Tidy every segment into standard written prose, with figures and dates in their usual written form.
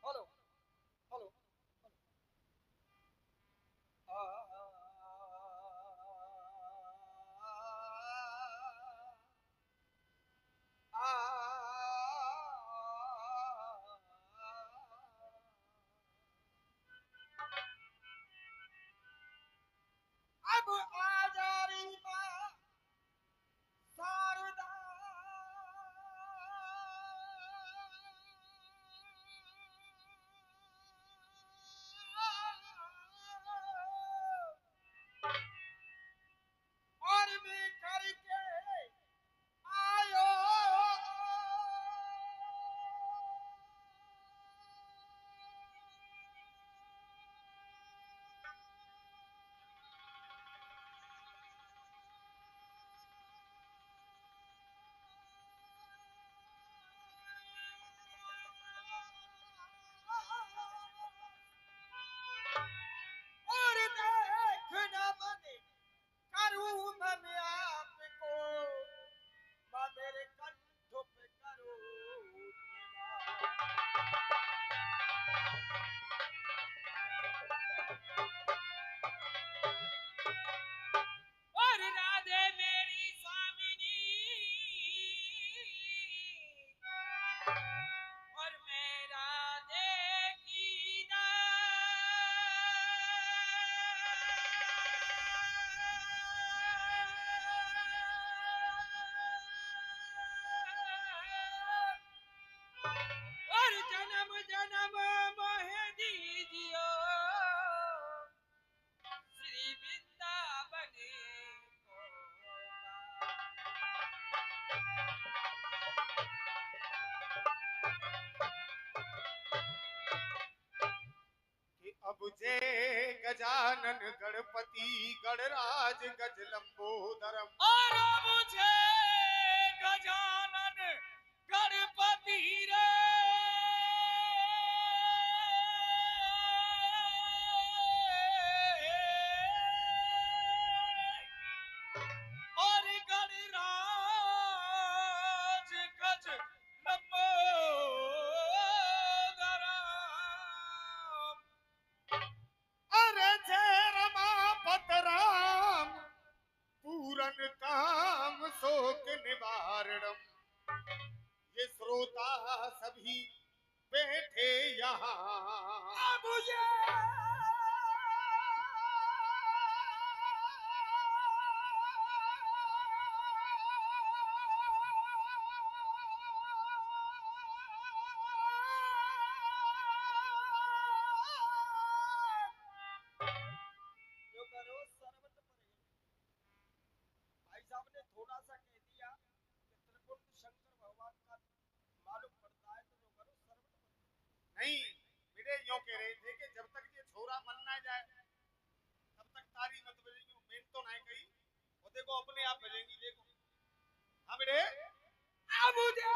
Hello hello अब आ जा रही माँ शारदा और मैं करके आयो और देख न बने करूँ मैं आपको मैं मेरे कंठ पे करूँ और राधे मेरी स्वामिनी और मैं राधे की और जन्म जन्म मोह दीजियो श्री वृंदावन कि अब जय गजानन गणपति गणराज गज लंबोदरम और मुझे गजानन गणपति रे और गणराज गज लंबोदरम अरे जय रमापत राम पूरन काम शोक निवारणम। ये श्रोता सभी बैठे यहाँ अब ये जो करो सर्वत परे भाई साहब ने थोड़ा सा कह दिया कि त्रिपुर शंकर भगवान का मालूम पड़ता है तो जो करो सर्वत परे नहीं, मेरे यूं कह रहे थे कि जब तक ये छोरा मन ना जाए तब तक तारी मत बजेगी। मेन तो नहीं कही वो देखो अपने आप बजेगी। देखो हाँ बेटे अब मुझे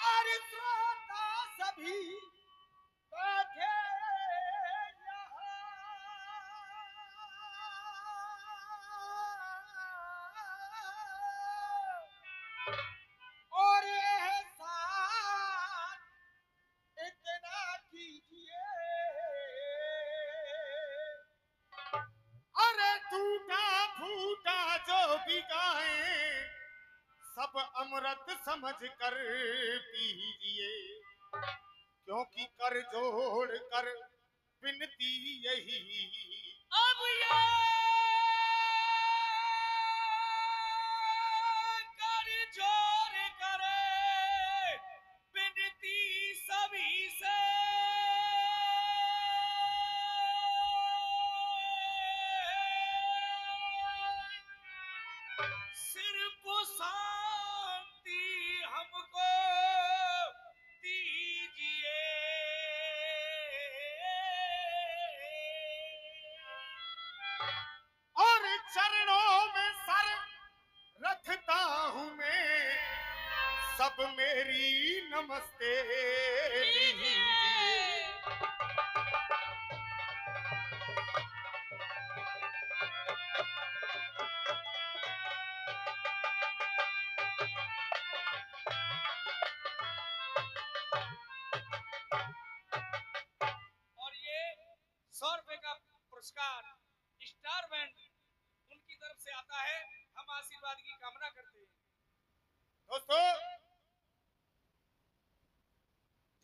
और श्रोता सभी बैठे यहाँ और एहसान इतना कीजिए अरे टूटा फूटा जो भी गाए सब अमृत समझ कर पीजिए, क्योंकि कर जोड़ कर विनती यही अब ये कर जोर करे विनती सभी से सिर्फ शांति हमको दीजिए और चरणों में सर सब मेरी नमस्ते लीजिए। और ये 100 रुपए का पुरस्कार स्टार बैंड उनकी तरफ से आता है। हम आशीर्वाद की कामना करते हैं। दोस्तों,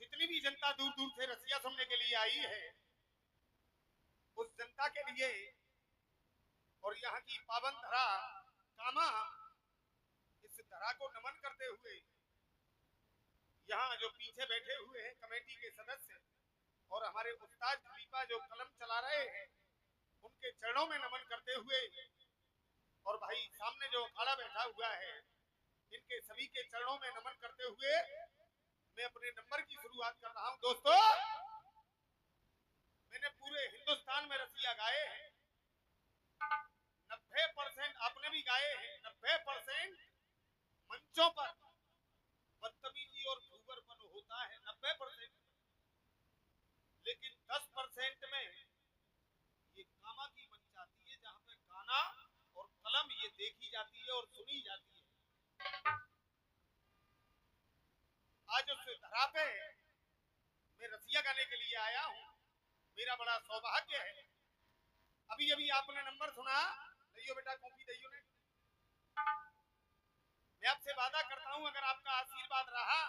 जितनी भी जनता दूर दूर से रसिया सुनने के लिए आई है, उस जनता के लिए और यहाँ की पावन धरा कामा, इस धरा को नमन करते हुए यहाँ जो पीछे बैठे हुए हैं कमेटी के सदस्य और हमारे उस्ताद खलीफा जो कलम चला रहे हैं, उनके चरणों में नमन करते हुए और भाई सामने जो अखाड़ा बैठा हुआ है, इनके सभी के चरणों में नमन करते हुए मैं अपने नंबर की शुरुआत कर रहा हूं। दोस्तों, मैंने पूरे हिंदुस्तान में रसिया गाए हैं, 90% आपने भी गाए हैं, 90% मंचों पर बदतमीजी और फूहड़पन होता है 90%, लेकिन 10% में ये कामा की मंच आती है जहां पे गाना और कलम ये देखी जाती है और सुनी जाती है। आज उस धरा पे मैं रसिया गाने के लिए आया हूं, मेरा बड़ा सौभाग्य है। अभी अभी आपने नंबर सुना, लियो बेटा कॉपी दियो ने। मैं आपसे वादा करता हूं, अगर आपका आशीर्वाद रहा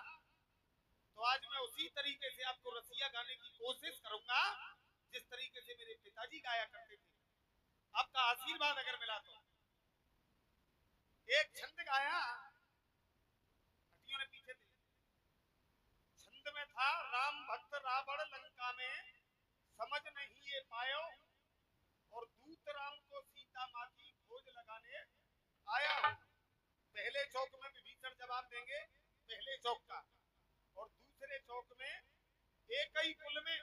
तो आज मैं उसी तरीके से आपको रसिया गाने की कोशिश करूंगा जिस तरीके से मेरे पिताजी गाया करते थे। आपका आशीर्वाद अगर मिला तो एक छंद गाया, हटियों ने पीछे थे, छंद में था राम भक्त रावण लंका में समझ नहीं ये पायो, और दूत राम को सीता माँ की खोज लगाने आया हूं। पहले चौक में विभीषण जवाब देंगे पहले चौक का, और दूसरे चौक में एक ही कुल में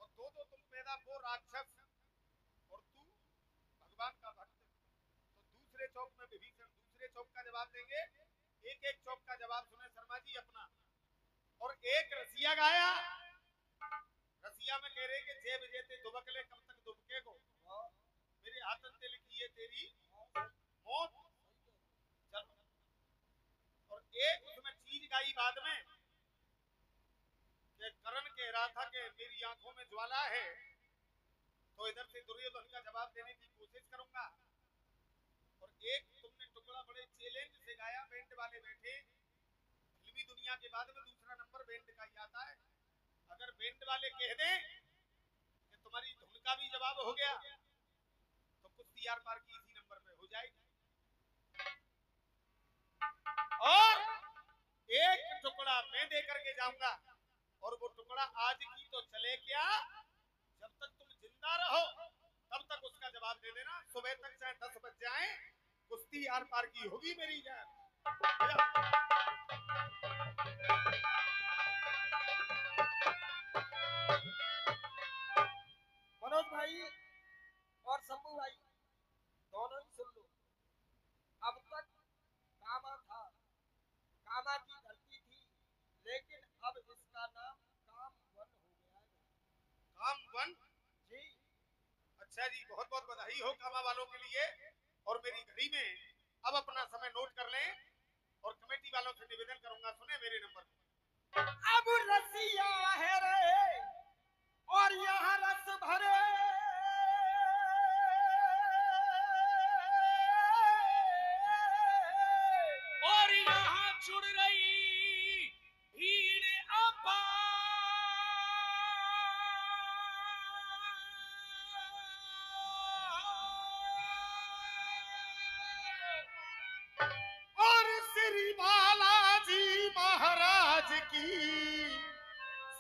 और दो दो तुम पैदा, वो राक्षस और तू भगवान का भक्त। तो दूसरे चौक में विभीषण दूसरे चौक का जवाब देंगे, एक एक चौक का जवाब सुने शर्मा जी अपना। और एक रसिया गाया, रसिया में कह रहे कि जय विजय ते दुबकले कब तक दुबके को, मेरे हाथन ते लिखी है तेरी मौत। चलो, और एक उसमें चीज गाई बाद में कि करण कह रहा था कि मेरी आंखों में ज्वाला है, तो इधर से दुर्योधन का जवाब देने की कोशिश करूंगा। और एक तुमने टुकड़ा बड़े चैलेंज से गाया, बैंड वाले बैठे, फिल्मी दुनिया के बाद में दूसरा नंबर बैंड का ही आता है। अगर बैंड वाले कह दें कि तुम्हारी धुन का भी जवाब हो गया तो कुश्ती आर पार की इसी नंबर पे हो जाएगी। और एक टुकड़ा मैं दे करके जाऊंगा, और वो टुकड़ा आज की तो चले क्या, जब तक तुम जिंदा रहो तब तक उसका जवाब दे देना। सुबह तक चाहे 10 बज जाए, कुश्ती आर पार की होगी मेरी जान। मनोज भाई और शंभू भाई दोनों ही सुन लो। अब तक कामा था, कामा की धरती थी, लेकिन अब इसका नाम कामवन हो गया है। कामवन जी, अच्छा जी, बहुत बहुत बधाई हो कामा वालों के लिए। और मेरी घड़ी में अब अपना समय नोट कर लें, और कमेटी वालों से निवेदन करूंगा, सुने मेरे नंबर। अब रसिया है रे और यहाँ रस भरे, और यहाँ जुड़ रही भीड़ अपार, और श्री बालाजी महाराज की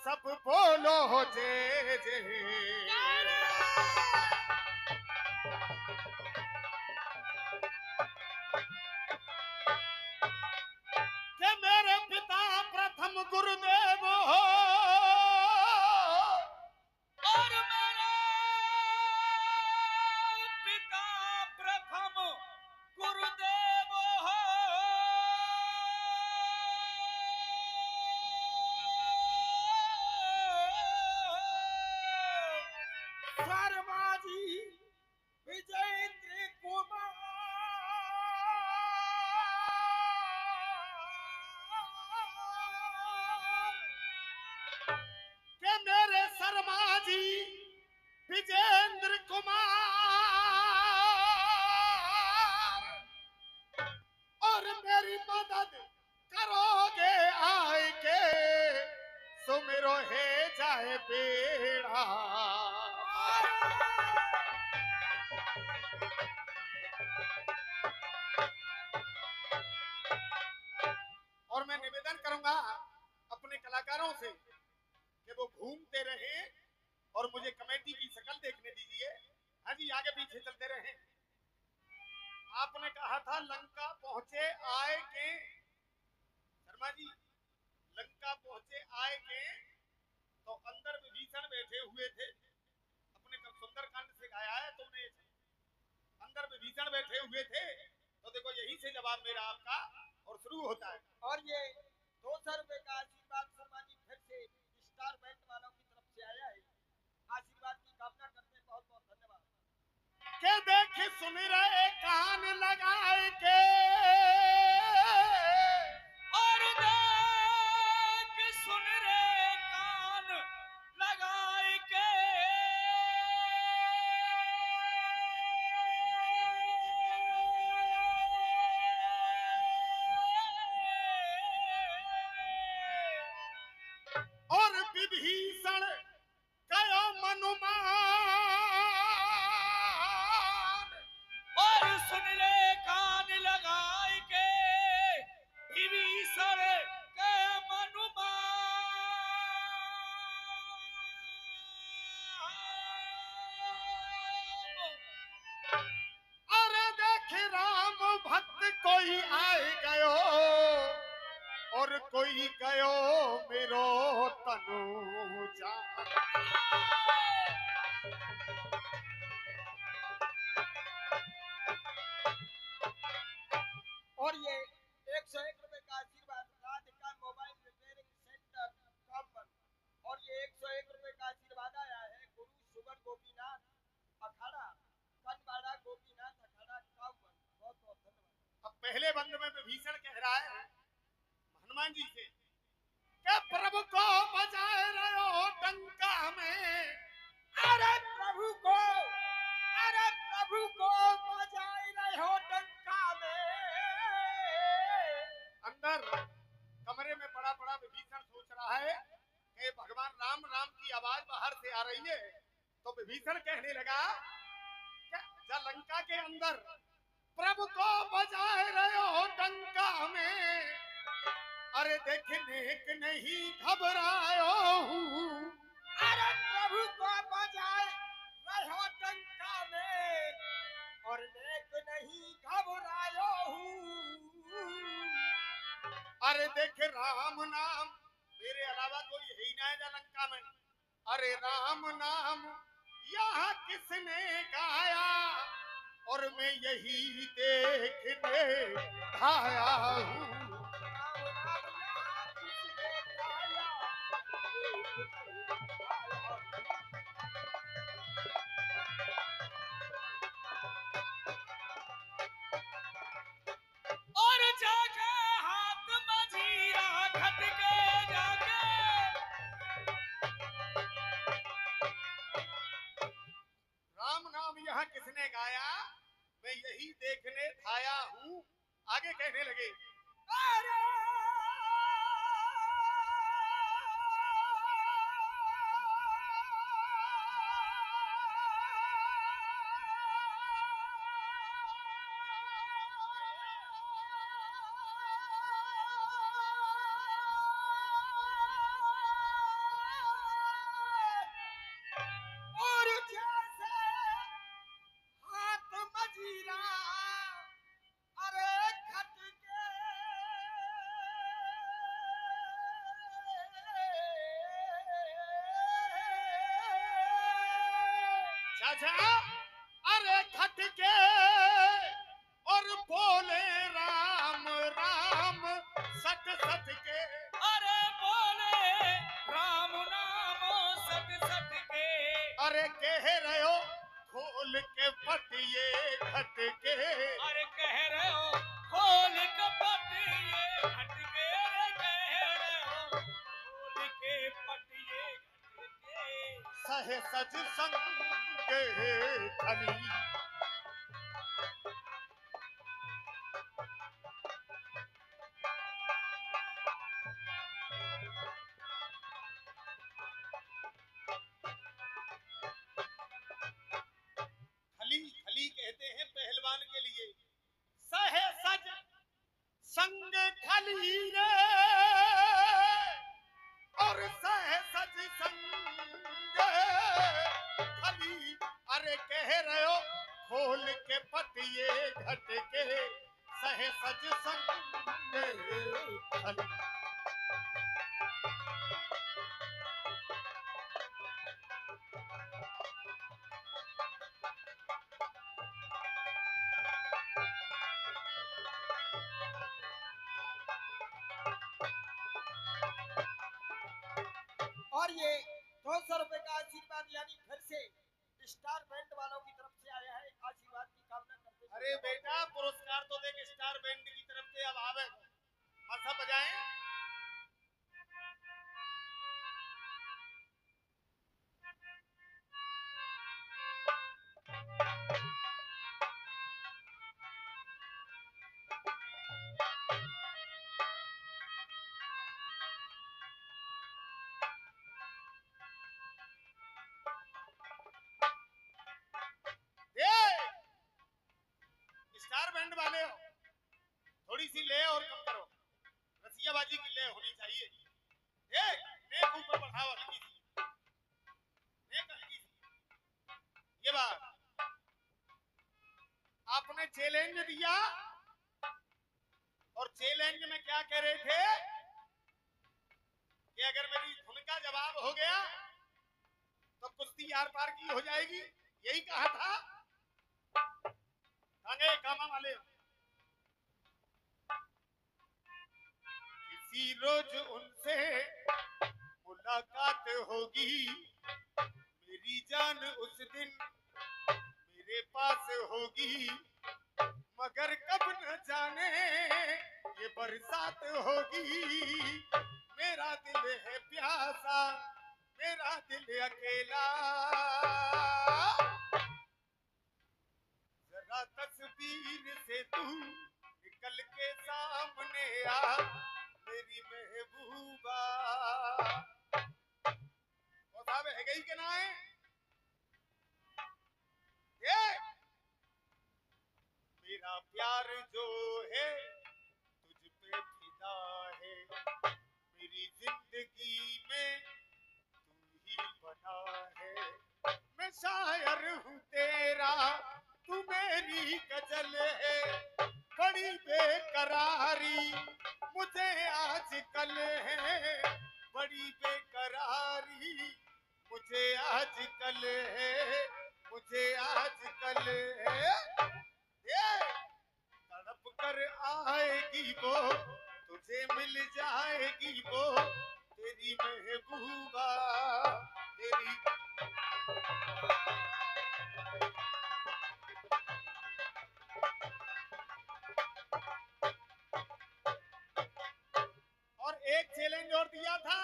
सब बोलो जय जय। कि मेरे पिता प्रथम गुरुदेव हो, और मेरे पिता प्रथम गुरुदेव हो, शर्माजी विजेंद्र कुमार के मेरे शर्मा जी विजेंद्र कुमार और मेरी मदद करोगे आए के सुमिरो है जाए बेड़ा। और मैं निवेदन करूंगा अपने कलाकारों से कि वो घूमते रहे और मुझे कमेटी की शक्ल देखने दीजिए। हाँ जी, आगे पीछे चलते रहे। आपने कहा था लंका पहुंचे आए के, शर्मा जी लंका पहुंचे आए के तो अंदर विभीषण बैठे हुए थे। अपने कब सुंदरकांड से गाया है तुमने, अंदर विभीषण बैठे हुए थे। तो देखो यहीं से जवाब मेरा आपका और शुरू होता है। और ये 200 रुपए का आशीर्वाद शर्मा जी फिर से स्टार बैंड वालों की तरफ से आया है। आशीर्वाद की कामना करते हैं, बहुत बहुत धन्यवाद। के देख सुन रहे कान लगाए के और देख सुन रे कान लगाए के और विभीषण कयो मनुमान और सुन ले कान लगाए के विभीषण के मनुमान। अरे देख राम भक्त कोई आए गयो और कोई गयो मेरो तनु जा। और ये 101 रुपए का आशीर्वाद राधिका मोबाइल रिपेयरिंग सेंटर कामबन। और ये 101 रुपए का आशीर्वाद आया है गुरु सुगर गोपीनाथ अखाड़ा कनवाड़ा गोपीनाथ अखाड़ा कामबन। बहुत बहुत धन्यवाद। अब पहले बंद में विभीषण कह रहा है हनुमान जी से कि प्रभु को बजाए रहो डंका में। अरे प्रभु को बजाए रहे हो डंका में। अंदर कमरे में पड़ा पड़ा विभीषण सोच रहा है कि भगवान राम राम की आवाज बाहर से आ रही है। तो विभीषण कहने लगा कि लंका के अंदर प्रभु को बजाए रहे हो डंका में। अरे देखने के नहीं घबरायो हूँ। अरे प्रभु को बजाए रहे हो डंका में और नेक नहीं घबरायो हूँ। अरे देख राम नाम मेरे अलावा कोई है ही ना है लंका में। अरे राम नाम यहाँ किसने गाया और मैं यही देखने आया हूँ। और जाके हाथ मजीरा खटके जाके राम नाम यहाँ किसने गाया मैं यही देखने आया हूँ। आगे कहने लगे और जैसे हाथ मजीरा अरे खटके चाचा अरे खटके और बोले राम राम सट सट के। अरे बोले राम नाम सट सट के अरे कह रहे ये घट के। अरे कह रहे हो खोल कपट ये घट के, कह रहे हो खोल के पट ये घट के। सह सज संग खली। खली कहते हैं पहलवान के लिए। सह सज संग खली रे, और सह सज संग खली। अरे कह रहे हो खोल के पट ये घट के, सह सज संग खली। और ये 200 रुपए का आशीर्वाद यानी फिर से स्टार बैंड वालों की तरफ से आया है, आशीर्वाद की कामना करते हुए। अरे बेटा पुरस्कार तो देख स्टार बैंड की तरफ से। अब आवे मसा बजाएं। स्टार बैंड वाले हो, थोड़ी सी ले और कम करो। रसियाबाजी की ले होनी चाहिए। नेक ऊपर बढ़ाओ, हल्की सी नेक, हल्की सी। ये बात आपने चैलेंज दिया, और चैलेंज में क्या कह रहे थे कि अगर मेरी धुन का जवाब हो गया तो कुश्ती आर पार की हो जाएगी। यही कहा था। आगे कामा वाले किसी रोज उनसे मुलाकात होगी, मेरी जान उस दिन मेरे पास होगी, मगर कब न जाने ये बरसात होगी। मेरा दिल है प्यासा, मेरा दिल अकेला, जरा तस्वीर से तू निकल के सामने आ मेरी महबूबा। और साहब है गई के ना है ये मेरा प्यार जो है तुझ पे फिदा है, मेरी जिंदगी में तू ही बना है। मैं शायर हूँ तेरा, तू मेरी गजल है, बड़ी बेकरारी मुझे आजकल है, बड़ी बेकरारी मुझे आजकल है, मुझे आजकल है। ये तड़प कर आएगी वो, तुझे मिल जाएगी वो, तेरी महबूबा तेरी। और एक चैलेंज और दिया था,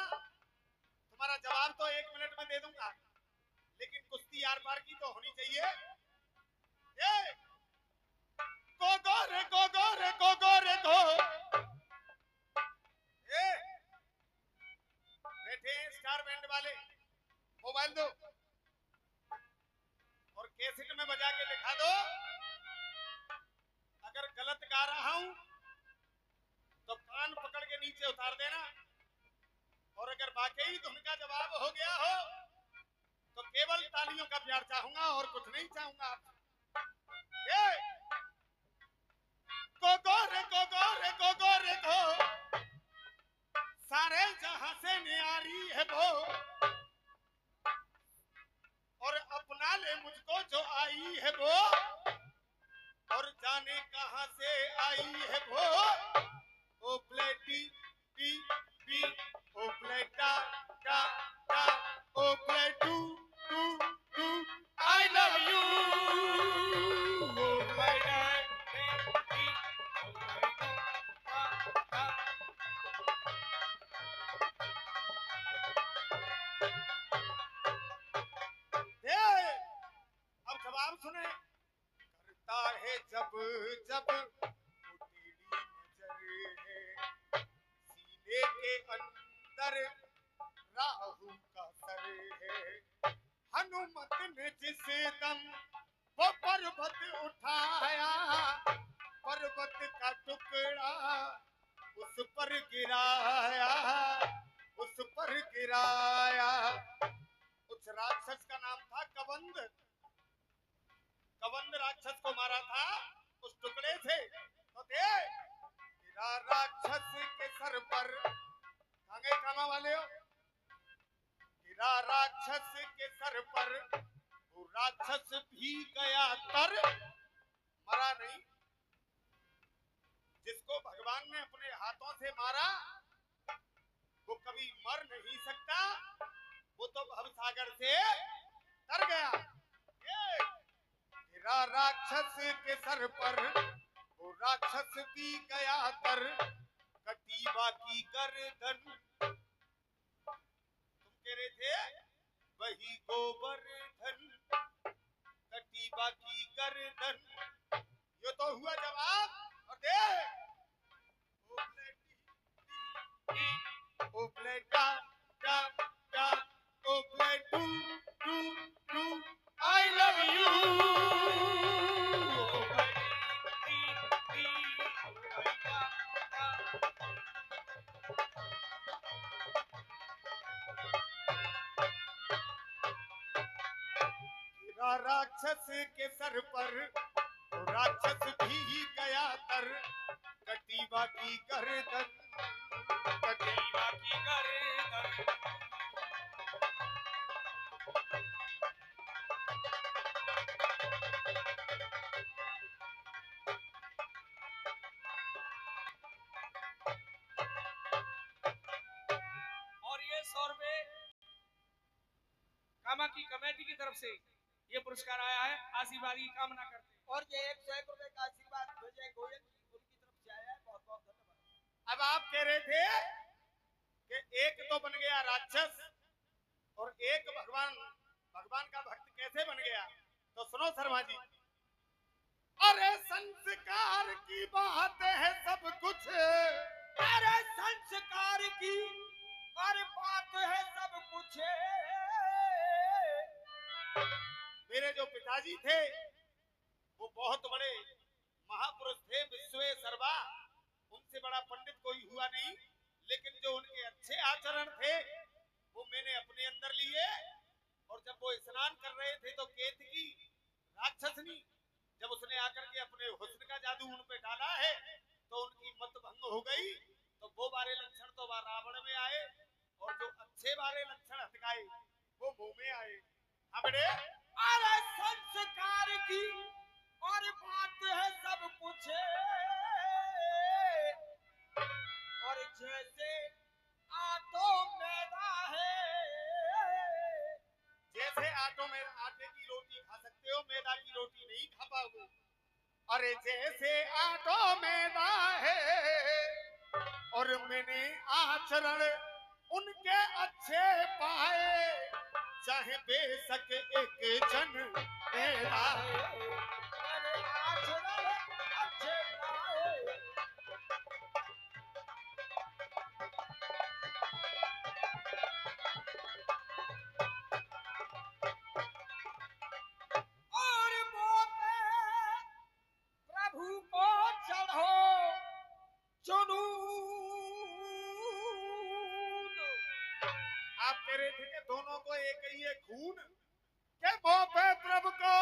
तुम्हारा जवाब तो 1 मिनट में दे दूंगा, लेकिन कुश्ती आर पार की तो होनी चाहिए। ये गोगो रे गोगो रे गोगो रे गो। ये बैठे हैं स्टार बैंड वाले, मोबाइल दो और कैसेट में बजा के दिखा दो। अगर गलत गा रहा हूं तो कान पकड़ के नीचे उतार देना, और अगर वाकई धुन का जवाब हो गया हो तो केवल तालियों का प्यार चाहूंगा और कुछ नहीं चाहूंगा। गोगो रे गोगो रे गोगो रे गो, सारे जहां से न्यारी है वो, और अपना ले मुझको जो आई है वो, और जाने कहां से आई है वो। ओ प्लेटी टी बी, ओ प्लेटा टा टा, ओ प्लेटू टू टू, आई लव यू। जब वो टेढ़ी नजर है, सीने के अंदर राहु का सर है। हनुमत ने जिस दम वो पर्वत उठाया, पर्वत का टुकड़ा उस पर गिराया, उस पर गिराया। उस राक्षस का नाम था कबंद। कबंद राक्षस को मारा था उस टुकड़े से। तो देख, गिरा राक्षस के सर पर, कांगे कामा वाले हो, गिरा राक्षस के सर पर, वो राक्षस भी गया तर, मरा नहीं। जिसको भगवान ने अपने हाथों से मारा वो कभी मर नहीं सकता, वो तो भवसागर से तर गया। गिरा राक्षस के सर पर, वो राक्षस भी गया तर, कटी बाकी गर्दन। तुम कह रहे थे वही गोवर्धन, कटी बाकी गर्दन। ये तो हुआ जवाब। और देख, ओ प्लेटा टा टा, ओ प्लेटू टू टू, आई लव यू। गिरा राक्षस के सर पर, वो राक्षस भी गया तर, कटी बाकी गर्दन, कटी बाकी गर्दन। और ये 100 रुपए कामा की कमेटी की तरफ से ये पुरस्कार आया है, आशीर्वाद की कामना करते हैं। और ये 101 रुपए का आशीर्वाद विजय गोयल जी उनकी तरफ से आया है, बहुत बहुत धन्यवाद। अब आप कह रहे थे कि एक तो बन गया राक्षस और एक भगवान, भगवान का भक्त कैसे बन गया? तो सुनो शर्मा जी, अरे संस्कार की बात है सब कुछ, अरे संस्कार की और बात है सब कुछ। मेरे जो पिताजी थे वो बहुत बड़े महापुरुष थे, विश्वे सर्वा, उनसे बड़ा पंडित कोई हुआ नहीं। लेकिन जो उनके अच्छे आचरण थे वो मैंने अपने अंदर लिए। और जब वो स्नान कर रहे थे तो केतकी राक्षसनी जब उसने आकर के अपने हुस्न का जादू उन पे डाला है तो उनकी मत भंग हो गई। तो वो बारे लक्षण तो रावण में आए और जो अच्छे बारे लक्षण हटकाए वो मुंह में आए। हाँ बेटे, अरे संस्कार की और बात है सब कुछ। और जैसे आटो मैदा है, जैसे आटो में आटे की रोटी खा सकते हो, मैदा की रोटी नहीं खा पाओगे। अरे जैसे आटो मैदा है और मैंने आचरण उनके अच्छे पाए, चाहे बेशक एक जन मेरा है। मैंने आचरण अच्छे पाए। और मोते प्रभु को चढ़ो जुनून। आप कह रहे थे कि दोनों को एक ही है खून, के वो पे प्रभु को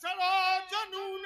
चलो जनून।